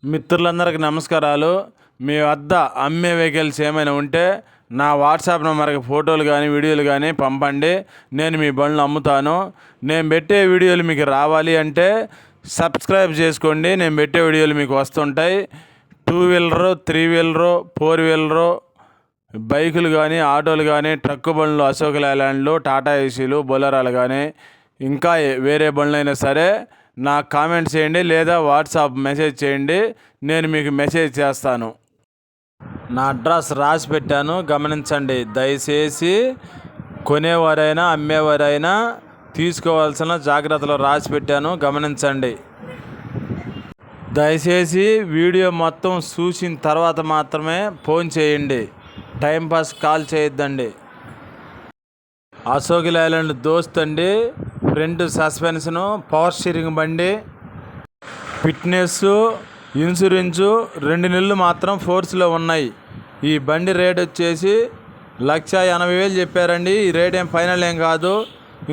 మిత్రులందరికీ నమస్కారాలు. మీ వద్ద అమ్మే వెహికల్స్ ఏమైనా ఉంటే నా వాట్సాప్ నెంబర్కి ఫోటోలు కానీ వీడియోలు కానీ పంపండి. నేను మీ బండ్లు అమ్ముతాను. నేను పెట్టే వీడియోలు మీకు రావాలి అంటే సబ్స్క్రైబ్ చేసుకోండి. నేను పెట్టే వీడియోలు మీకు వస్తుంటాయి. 2 వీలరు, 3 వీలరు, 4 వీలరు బైకులు కానీ, ఆటోలు కానీ, ట్రక్కు బండ్లు, అశోక్ లేలాండ్లు, టాటా ఏసీలు, బొలెరోలు కానీ ఇంకా వేరే బండ్లైనా సరే నాకు కామెంట్ చేయండి లేదా వాట్సాప్ మెసేజ్ చేయండి. నేను మీకు మెసేజ్ చేస్తాను. నా అడ్రస్ రాసి పెట్టాను, గమనించండి. దయచేసి కొనేవారైనా అమ్మేవారైనా తీసుకోవాల్సిన జాగ్రత్తలు రాసి పెట్టాను, గమనించండి. దయచేసి వీడియో మొత్తం చూసిన తర్వాత మాత్రమే ఫోన్ చేయండి. టైంపాస్ కాల్ చేయొద్దండి. అశోక్ లేలాండ్ దోస్త్ అండి. ఫ్రంట్ సస్పెన్షను, పవర్ స్టీరింగ్ బండి, ఫిట్నెస్, ఇన్సూరెన్సు 2 నెలలు మాత్రం ఫోర్స్లో ఉన్నాయి. ఈ బండి రేట్ వచ్చేసి 1,80,000 చెప్పారండి. ఈ రేట్ ఏం ఫైనల్ ఏం కాదు,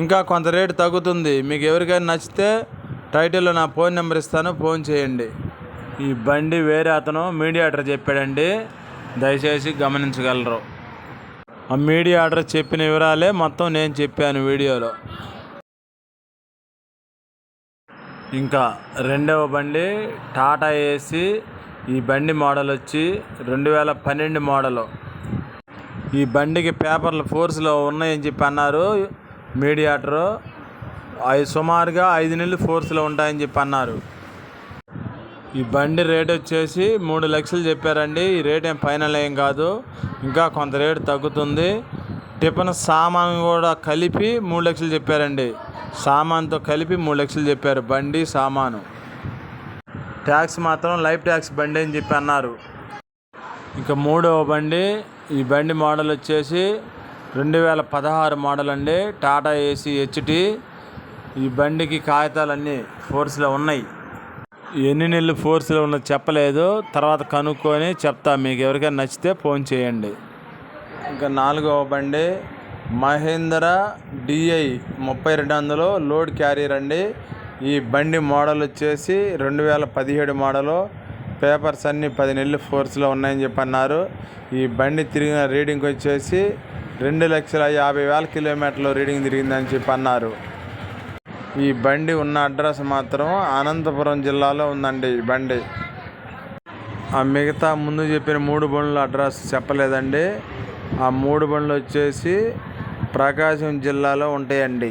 ఇంకా కొంత రేటు తగ్గుతుంది. మీకు ఎవరికైనా నచ్చితే టైటిల్లో నా ఫోన్ నెంబర్ ఇస్తాను, ఫోన్ చేయండి. ఈ బండి వేరే అతను మీడియేటర్ చెప్పాడండి, దయచేసి గమనించగలరు. ఆ మీడియేటర్ చెప్పిన వివరాలే మొత్తం నేను చెప్పాను వీడియోలో. ఇంకా రెండవ బండి టాటా ఏసీ. ఈ బండి మోడల్ వచ్చి 2012 మోడలు. ఈ బండికి పేపర్లు ఫోర్స్లో ఉన్నాయని చెప్పి అన్నారు మీడియేటరు. అవి సుమారుగా 5 నెలలు ఫోర్స్లో ఉంటాయని చెప్పి అన్నారు. ఈ బండి రేట్ వచ్చేసి 3 లక్షలు చెప్పారండి. ఈ రేట్ ఏం ఫైనల్ ఏం కాదు, ఇంకా కొంత రేటు తగ్గుతుంది. టిఫిన్ సామాన్ కూడా కలిపి 3 లక్షలు చెప్పారండి. సామాన్తో కలిపి 3 లక్షలు చెప్పారు బండి సామాను. ట్యాక్స్ మాత్రం లైఫ్ ట్యాక్స్ బండి అని చెప్పి అన్నారు. ఇంకా మూడవ బండి. ఈ బండి మోడల్ వచ్చేసి 2016 మోడల్ అండి, టాటా ఏసీ హెచ్టి. ఈ బండికి కాగితాలన్నీ ఫోర్స్లో ఉన్నాయి. ఎన్ని నెలలు ఫోర్స్లో ఉన్నది చెప్పలేదు, తర్వాత కనుక్కొని చెప్తా. మీకు ఎవరికైనా నచ్చితే ఫోన్ చేయండి. ఇంకా నాలుగవ బండి మహేంద్రా DI 3200 లోడ్ క్యారియర్ అండి. ఈ బండి మోడల్ వచ్చేసి 2017 మోడలు. పేపర్స్ అన్నీ 10 నెలలు ఫోర్స్లో ఉన్నాయని చెప్పి అన్నారు. ఈ బండి తిరిగిన రీడింగ్ వచ్చేసి 2,50,000 కిలోమీటర్లు రీడింగ్ తిరిగిందని చెప్పి అన్నారు. ఈ బండి ఉన్న అడ్రస్ మాత్రం అనంతపురం జిల్లాలో ఉందండి. ఈ బండి ఆ మిగతా ముందు చెప్పిన 3 బండ్ల అడ్రస్ చెప్పలేదండి. ఆ 3 బండ్లు వచ్చేసి ప్రకాశం జిల్లాలో ఉంటాయండి.